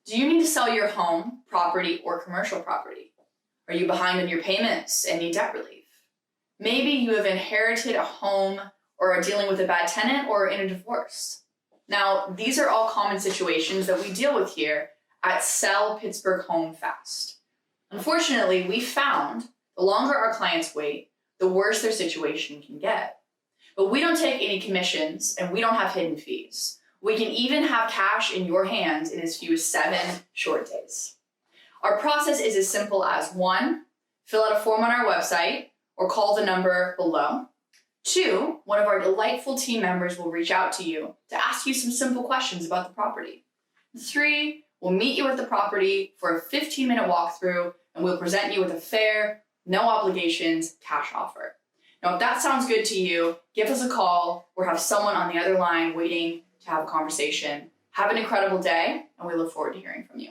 Do you need to sell your home, property, or commercial property? Are you behind on your payments and need debt relief? Maybe you have inherited a home or are dealing with a bad tenant or in a divorce. Now, these are all common situations that we deal with here at Sell Pittsburgh Home Fast. Unfortunately, we found the longer our clients wait, the worse their situation can get. But we don't take any commissions and we don't have hidden fees. We can even have cash in your hands in as few as 7 short days. Our process is as simple as 1, fill out a form on our website or call the number below. 2, one of our delightful team members will reach out to you to ask you some simple questions about the property. 3, we'll meet you at the property for a 15-minute walkthrough and we'll present you with a fair, no obligations cash offer. Now, if that sounds good to you, give us a call or have someone on the other line waiting to have a conversation. Have an incredible day, and we look forward to hearing from you.